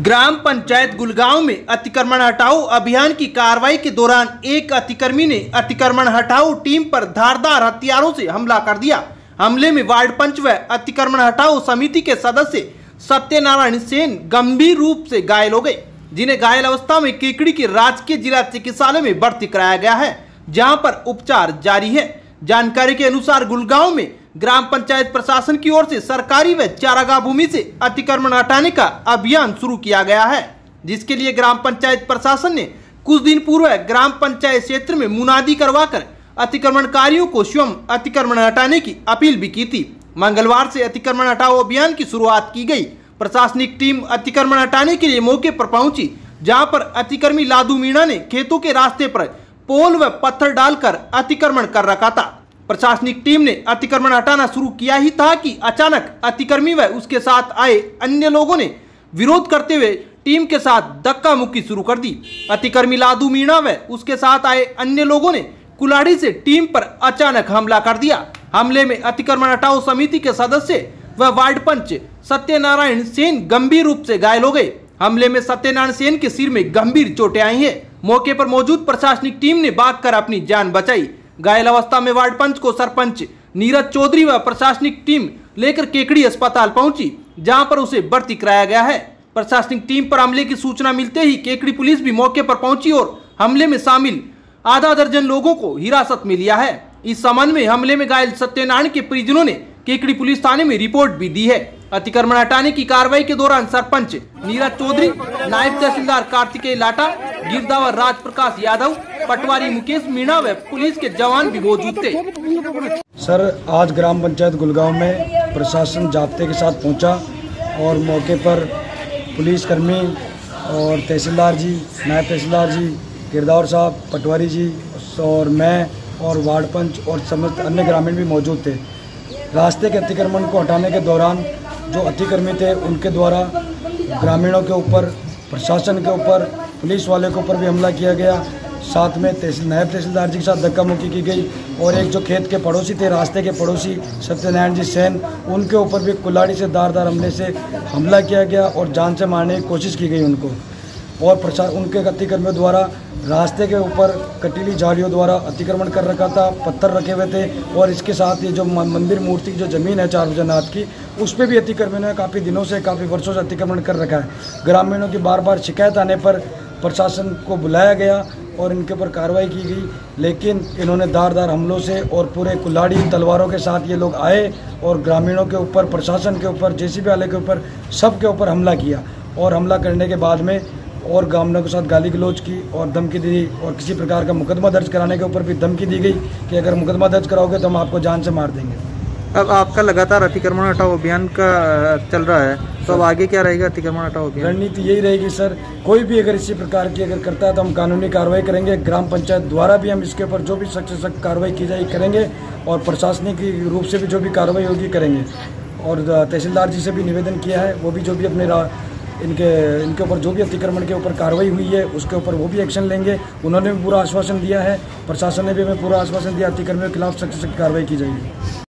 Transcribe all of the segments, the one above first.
ग्राम पंचायत गुलगांव में अतिक्रमण हटाओ अभियान की कार्रवाई के दौरान एक अतिक्रमी ने अतिक्रमण हटाओ टीम पर धारदार हथियारों से हमला कर दिया। हमले में वार्ड पंच व अतिक्रमण हटाओ समिति के सदस्य सत्यनारायण सेन गंभीर रूप से घायल हो गए, जिन्हें घायल अवस्था में केकड़ी के राजकीय जिला चिकित्सालय में भर्ती कराया गया है, जहां पर उपचार जारी है। जानकारी के अनुसार गुलगांव में ग्राम पंचायत प्रशासन की ओर से सरकारी व चारागाह भूमि से अतिक्रमण हटाने का अभियान शुरू किया गया है, जिसके लिए ग्राम पंचायत प्रशासन ने कुछ दिन पूर्व ग्राम पंचायत क्षेत्र में मुनादी करवाकर अतिक्रमणकारियों को स्वयं अतिक्रमण हटाने की अपील भी की थी। मंगलवार से अतिक्रमण हटाओ अभियान की शुरुआत की गई। प्रशासनिक टीम अतिक्रमण हटाने के लिए मौके पर पहुंची, जहां पर अतिक्रमी लादू मीणा ने खेतों के रास्ते पर पोल व पत्थर डालकर अतिक्रमण कर रखा था। प्रशासनिक टीम ने अतिक्रमण हटाना शुरू किया ही था कि अचानक अतिक्रमी व उसके साथ आए अन्य लोगों ने विरोध करते हुए टीम के साथ धक्का मुक्की शुरू कर दी। अतिक्रमी लादू मीणा व उसके साथ आए अन्य लोगों ने कुल्हाड़ी से टीम पर अचानक हमला कर दिया। हमले में अतिक्रमण हटाओ समिति के सदस्य व वार्ड पंच सत्यनारायण सेन गंभीर रूप से घायल हो गए। हमले में सत्यनारायण सेन के सिर में गंभीर चोटें आई हैं। मौके पर मौजूद प्रशासनिक टीम ने भागकर अपनी जान बचाई। घायल अवस्था में वार्ड पंच को सरपंच नीरज चौधरी व प्रशासनिक टीम लेकर केकड़ी अस्पताल पहुंची, जहां पर उसे भर्ती कराया गया है। प्रशासनिक टीम पर हमले की सूचना मिलते ही केकड़ी पुलिस भी मौके पर पहुंची और हमले में शामिल आधा दर्जन लोगों को हिरासत में लिया है। इस संबंध में हमले में घायल सत्यनारायण के परिजनों ने केकड़ी पुलिस थाने में रिपोर्ट भी दी है। अतिक्रमण हटाने की कार्रवाई के दौरान सरपंच नीरज चौधरी, नायब तहसीलदार कार्तिकेय लाटा, गिरदावर राजप्रकाश यादव, पटवारी मुकेश मीणा व पुलिस के जवान भी मौजूद थे। सर, आज ग्राम पंचायत गुलगांव में प्रशासन जाब्ते के साथ पहुंचा और मौके पर पुलिसकर्मी और तहसीलदार जी, नायब तहसीलदार जी, गिरदावर साहब, पटवारी जी और मैं और वार्ड पंच और समस्त अन्य ग्रामीण भी मौजूद थे। रास्ते के अतिक्रमण को हटाने के दौरान जो अतिक्रमी थे उनके द्वारा ग्रामीणों के ऊपर, प्रशासन के ऊपर, पुलिस वाले के ऊपर भी हमला किया गया। साथ में नायब तहसीलदार जी के साथ धक्का मुक्की की गई और एक जो खेत के पड़ोसी थे, रास्ते के पड़ोसी सत्यनारायण जी सेन, उनके ऊपर भी कुल्हाड़ी से धारदार हमले से हमला किया गया और जान से मारने की कोशिश की गई उनको। और उनके अतिक्रमियों द्वारा रास्ते के ऊपर कटीली झाड़ियों द्वारा अतिक्रमण कर रखा था, पत्थर रखे हुए थे और इसके साथ ये जो मंदिर मूर्ति की जो ज़मीन है 4 भुजनाथ की, उस पर भी अतिक्रमण ने काफ़ी दिनों से, काफ़ी वर्षों से अतिक्रमण कर रखा है। ग्रामीणों की बार बार शिकायत आने पर प्रशासन को बुलाया गया और इनके ऊपर कार्रवाई की गई, लेकिन इन्होंने धारदार हमलों से और पूरे कुल्हाड़ी तलवारों के साथ ये लोग आए और ग्रामीणों के ऊपर, प्रशासन के ऊपर, जेसीबी वाले के ऊपर, सब के ऊपर हमला किया। और हमला करने के बाद में और ग्रामीणों के साथ गाली गलौज की और धमकी दी और किसी प्रकार का मुकदमा दर्ज कराने के ऊपर भी धमकी दी गई कि अगर मुकदमा दर्ज कराओगे तो हम आपको जान से मार देंगे। अब आपका लगातार अतिक्रमण हटाओ अभियान का चल रहा है, तो अब आगे क्या रहेगा अतिक्रमण हटाओ अभियान? रणनीति यही रहेगी सर, कोई भी अगर इसी प्रकार की अगर करता है तो हम कानूनी कार्रवाई करेंगे। ग्राम पंचायत द्वारा भी हम इसके ऊपर जो भी सख्त से सख्त कार्रवाई की जाएगी करेंगे और प्रशासनिक रूप से भी जो भी कार्रवाई होगी करेंगे। और तहसीलदार जी से भी निवेदन किया है, वो भी जो भी अपने इनके ऊपर जो भी अतिक्रमण के ऊपर कार्रवाई हुई है उसके ऊपर वो भी एक्शन लेंगे। उन्होंने भी पूरा आश्वासन दिया है, प्रशासन ने भी हमें पूरा आश्वासन दिया, अतिक्रमियों के खिलाफ सख्त से सख्त कार्रवाई की जाएगी।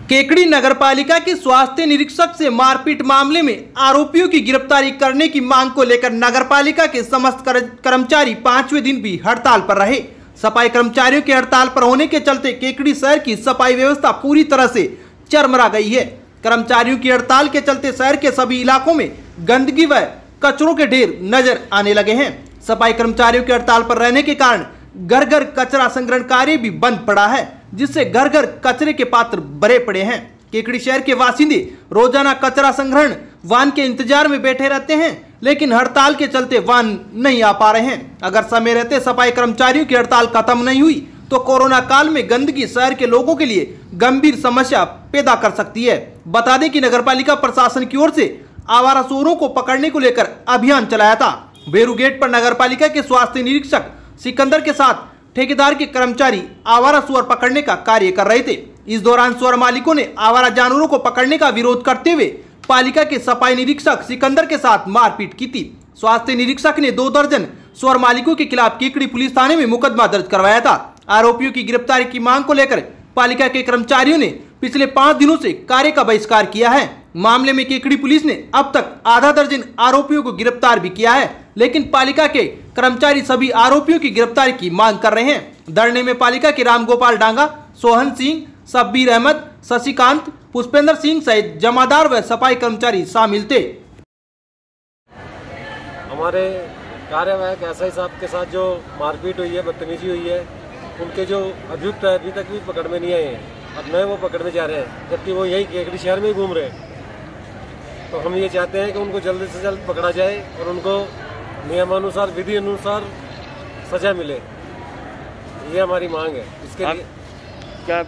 केकड़ी नगरपालिका के स्वास्थ्य निरीक्षक से मारपीट मामले में आरोपियों की गिरफ्तारी करने की मांग को लेकर नगरपालिका के समस्त कर्मचारी 5वें दिन भी हड़ताल पर रहे। सफाई कर्मचारियों के हड़ताल पर होने के चलते केकड़ी शहर की सफाई व्यवस्था पूरी तरह से चरमरा गई है। कर्मचारियों की हड़ताल के चलते शहर के सभी इलाकों में गंदगी व कचरों के ढेर नजर आने लगे हैं। सफाई कर्मचारियों की हड़ताल पर रहने के कारण घर घर कचरा संग्रहण कार्य भी बंद पड़ा है, जिससे घर घर कचरे के पात्र भरे पड़े हैं। केकड़ी शहर के वासिंदे रोजाना कचरा संग्रहण वाहन के इंतजार में बैठे रहते हैं, लेकिन हड़ताल के चलते वाहन नहीं आ पा रहे हैं। अगर समय रहते सफाई कर्मचारियों की हड़ताल खत्म नहीं हुई तो कोरोना काल में गंदगी शहर के लोगों के लिए गंभीर समस्या पैदा कर सकती है। बता दें कि नगरपालिका प्रशासन की ओर से आवारा सुअरों को पकड़ने को लेकर अभियान चलाया था। बेरू गेट पर नगरपालिका के स्वास्थ्य निरीक्षक सिकंदर के साथ ठेकेदार के कर्मचारी आवारा सुअर पकड़ने का कार्य कर रहे थे। इस दौरान सुअर मालिकों ने आवारा जानवरों को पकड़ने का विरोध करते हुए पालिका के सफाई निरीक्षक सिकंदर के साथ मारपीट की थी। स्वास्थ्य निरीक्षक ने 2 दर्जन सुअर मालिकों के खिलाफ केकड़ी पुलिस थाने में मुकदमा दर्ज करवाया था। आरोपियों की गिरफ्तारी की मांग को लेकर पालिका के कर्मचारियों ने पिछले 5 दिनों से कार्य का बहिष्कार किया है। मामले में केकड़ी पुलिस ने अब तक आधा दर्जन आरोपियों को गिरफ्तार भी किया है, लेकिन पालिका के कर्मचारी सभी आरोपियों की गिरफ्तारी की मांग कर रहे हैं। धरने में पालिका के रामगोपाल डांगा, सोहन सिंह, शब्बीर अहमद, शशिकांत, पुष्पेंद्र सिंह सहित जमादार व सफाई कर्मचारी शामिल थे। हमारे कार्यवाहक एसआई साहब के साथ जो मारपीट हुई है, बदतमीजी हुई है, उनके जो अभियुक्त है अभी तक भी पकड़ में नहीं आए हैं। अब नए वो पकड़ में जा रहे हैं, जबकि वो यही केकड़ी शहर में ही घूम रहे हैं। तो हम ये चाहते हैं कि उनको जल्द से जल्द पकड़ा जाए और उनको नियमानुसार, विधि अनुसार सजा मिले। ये हमारी मांग है। इसके लिए क्या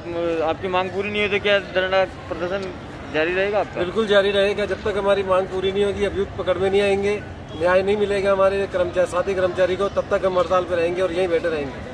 आपकी मांग पूरी नहीं हो तो क्या धरना प्रदर्शन जारी रहेगा आपका? बिल्कुल जारी रहेगा। जब तक हमारी मांग पूरी नहीं होगी, अभियुक्त पकड़ में नहीं आएंगे, न्याय नहीं मिलेगा हमारे साथी कर्मचारी को, तब तक हम हड़ताल पर रहेंगे और यहीं बैठे रहेंगे।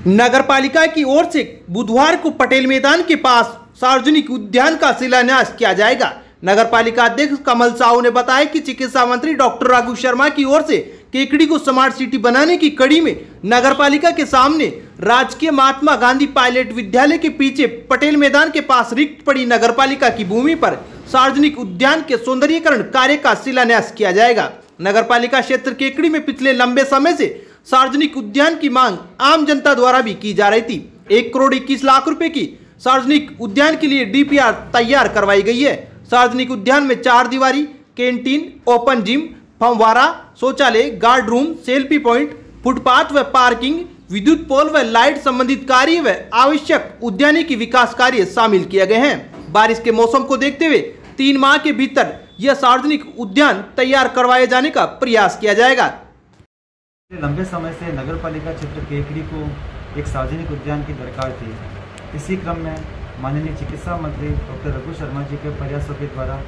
नगर पालिका की ओर से बुधवार को पटेल मैदान के पास सार्वजनिक उद्यान का शिलान्यास किया जाएगा। नगर पालिका अध्यक्ष कमल साहू ने बताया कि चिकित्सा मंत्री डॉक्टर रघु शर्मा की ओर से केकड़ी को स्मार्ट सिटी बनाने की कड़ी में नगर पालिका के सामने राजकीय महात्मा गांधी पायलट विद्यालय के पीछे पटेल मैदान के पास रिक्त पड़ी नगर पालिका की भूमि पर सार्वजनिक उद्यान के सौंदर्यीकरण कार्य का शिलान्यास किया जाएगा। नगर पालिका क्षेत्र केकड़ी में पिछले लंबे समय से सार्वजनिक उद्यान की मांग आम जनता द्वारा भी की जा रही थी। 1 करोड़ 21 लाख रुपए की सार्वजनिक उद्यान के लिए डीपीआर तैयार करवाई गई है। सार्वजनिक उद्यान में 4 दीवारी, कैंटीन, ओपन जिम, फव्वारा, शौचालय, guard room, selfie point, footpath व पार्किंग, विद्युत पोल व लाइट संबंधित कार्य व आवश्यक उद्यानिकी विकास कार्य शामिल किए गए हैं। बारिश के मौसम को देखते हुए 3 माह के भीतर यह सार्वजनिक उद्यान तैयार करवाए जाने का प्रयास किया जाएगा। लंबे समय से नगर पालिका क्षेत्र केकड़ी को एक सार्वजनिक उद्यान की दरकार थी। इसी क्रम में माननीय चिकित्सा मंत्री डॉक्टर रघु शर्मा जी के प्रयासों के द्वारा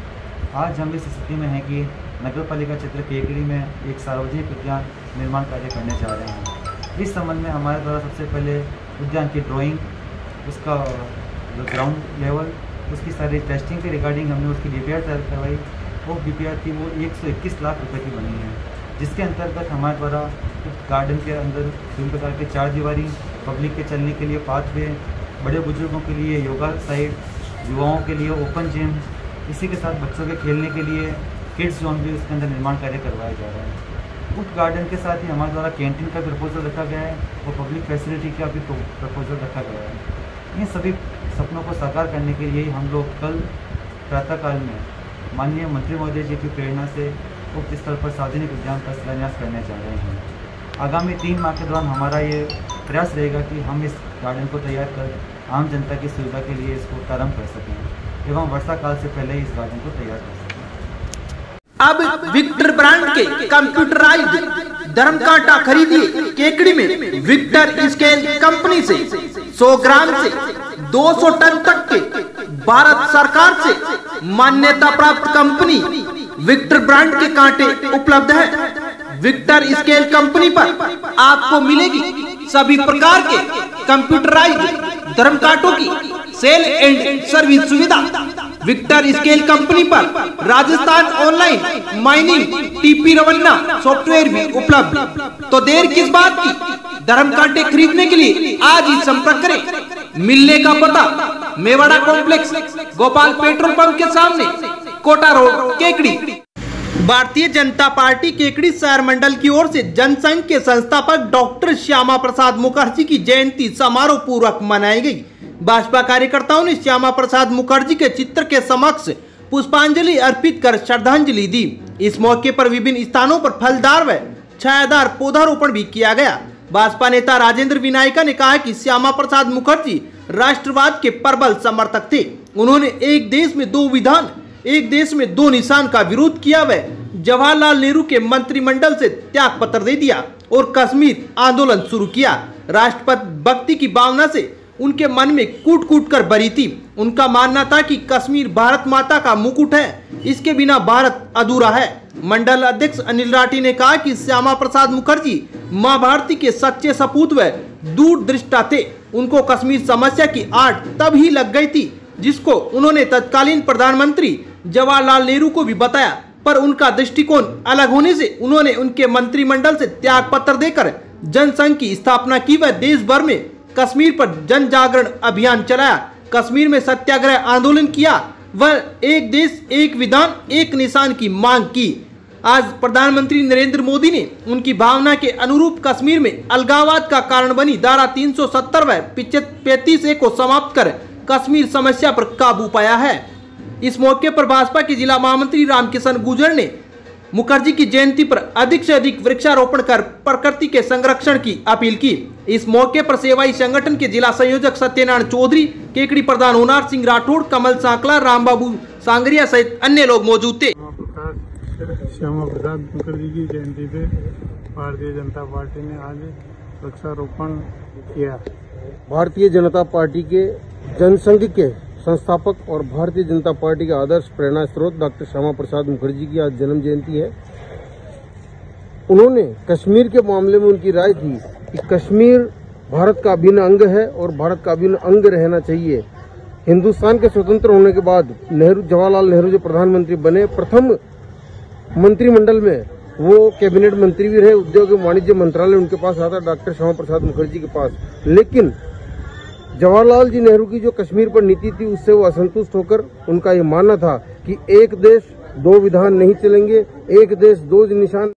आज हम इस स्थिति में हैं कि नगर पालिका क्षेत्र केकड़ी में एक सार्वजनिक उद्यान निर्माण कार्य करने जा रहे हैं। इस संबंध में हमारे द्वारा सबसे पहले उद्यान की ड्राइंग, उसका जो ग्राउंड लेवल, उसकी सारी टेस्टिंग के रिगार्डिंग हमने उसकी डीपीआर तैयार करवाई। वो डीपीआर थी वो 121 लाख रुपए की बनी है, जिसके अंतर्गत हमारे द्वारा गार्डन के अंदर विभिन्न प्रकार के 4 दीवारी, पब्लिक के चलने के लिए पाथवे, बड़े बुजुर्गों के लिए योगा साइड, युवाओं के लिए ओपन जिम, इसी के साथ बच्चों के खेलने के लिए किड्स जोन भी उसके अंदर निर्माण कार्य करवाया जा रहा है। उस गार्डन के साथ ही हमारे द्वारा कैंटीन का प्रपोजल रखा गया है और पब्लिक फैसिलिटी का भी प्रपोजल रखा गया है। इन सभी सपनों को साकार करने के लिए हम लोग कल प्रातःकाल में माननीय मंत्री महोदय जी की प्रेरणा से उक्त स्थल पर सार्वजनिक उद्यान का शिलान्यास करने जा रहे हैं। आगामी 3 माह के दौरान हमारा ये प्रयास रहेगा कि हम इस गार्डन को तैयार कर आम जनता की सुविधा के लिए इसको प्रारंभ कर सकें एवं वर्षा काल से पहले इस गार्डन को तैयार कर सकें। अब विक्टर ब्रांड के कंप्यूटराइज्ड धर्मकांटा खरीदिए केकड़ी में विक्टर स्केल कंपनी से 100 ग्राम से 200 टन तक के भारत सरकार से मान्यता प्राप्त कंपनी विक्टर ब्रांड के कांटे उपलब्ध है। विक्टर स्केल कंपनी पर आपको मिलेगी सभी प्रकार के कंप्यूटराइज्ड धर्मकांटों की सेल एंड सर्विस सुविधा। विक्टर स्केल कंपनी पर Rajasthan online mining TP Revanna software भी उपलब्ध। तो देर किस बात की, धर्मकांटे खरीदने के लिए आज ही संपर्क करें। मिलने का पता Mewada complex, Gopal petrol pump के सामने, कोटा रोड, केकड़ी। भारतीय जनता पार्टी केकड़ी शहर मंडल की ओर से जनसंघ के संस्थापक डॉक्टर श्यामा प्रसाद मुखर्जी की जयंती समारोह पूर्वक मनाई गई। भाजपा कार्यकर्ताओं ने श्यामा प्रसाद मुखर्जी के चित्र के समक्ष पुष्पांजलि अर्पित कर श्रद्धांजलि दी। इस मौके पर विभिन्न स्थानों पर फलदार व छायादार पौधारोपण भी किया गया। भाजपा नेता राजेंद्र विनायका ने कहा कि श्यामा प्रसाद मुखर्जी राष्ट्रवाद के प्रबल समर्थक थे। उन्होंने एक देश में 2 विधान, एक देश में 2 निशान का विरोध किया व जवाहरलाल नेहरू के मंत्रिमंडल से त्याग पत्र दे दिया और कश्मीर आंदोलन शुरू किया। राष्ट्रपति भक्ति की भावना से उनके मन में कूट कूट कर भरी थी। उनका मानना था कि कश्मीर भारत माता का मुकुट है, इसके बिना भारत अधूरा है। मंडल अध्यक्ष अनिल राठी ने कहा कि श्यामा प्रसाद मुखर्जी मां भारती के सच्चे सपूत व दूरदृष्टा थे। उनको कश्मीर समस्या की आड़ तब ही लग गई थी जिसको उन्होंने तत्कालीन प्रधानमंत्री जवाहरलाल नेहरू को भी बताया, पर उनका दृष्टिकोण अलग होने से उन्होंने उनके मंत्रिमंडल से त्याग पत्र देकर जनसंघ की स्थापना की व देश भर में कश्मीर पर जन जागरण अभियान चलाया। कश्मीर में सत्याग्रह आंदोलन किया व एक देश एक विधान एक निशान की मांग की। आज प्रधानमंत्री नरेंद्र मोदी ने उनकी भावना के अनुरूप कश्मीर में अलगाववाद का कारण बनी धारा 370 व 35A को समाप्त कर कश्मीर समस्या पर काबू पाया है। इस मौके पर भाजपा के जिला महामंत्री रामकिशन गुर्जर ने मुखर्जी की जयंती पर अधिक से अधिक वृक्षारोपण कर प्रकृति के संरक्षण की अपील की। इस मौके पर सेवाई संगठन के जिला संयोजक सत्यनारायण चौधरी, केकड़ी प्रधान होनार सिंह राठौड़, कमल सांकला, रामबाबू सांगरिया सहित अन्य लोग मौजूद थे। श्यामा प्रसाद मुखर्जी की जयंती पे भारतीय जनता पार्टी ने आज वृक्षारोपण किया। भारतीय जनता पार्टी के जनसंघ के संस्थापक और भारतीय जनता पार्टी के आदर्श प्रेरणा स्रोत डॉक्टर श्यामा प्रसाद मुखर्जी की आज जन्म जयंती है। उन्होंने कश्मीर के मामले में उनकी राय थी कि कश्मीर भारत का अभिन्न अंग है और भारत का अभिन्न अंग रहना चाहिए। हिंदुस्तान के स्वतंत्र होने के बाद जवाहरलाल नेहरू जो प्रधानमंत्री बने, प्रथम मंत्रिमंडल में वो कैबिनेट मंत्री भी रहे। उद्योग एवं वाणिज्य मंत्रालय उनके पास आता डॉक्टर श्यामा प्रसाद मुखर्जी के पास। लेकिन जवाहरलाल जी नेहरू की जो कश्मीर पर नीति थी उससे वो असंतुष्ट होकर उनका ये मानना था कि एक देश दो विधान नहीं चलेंगे, एक देश दो निशान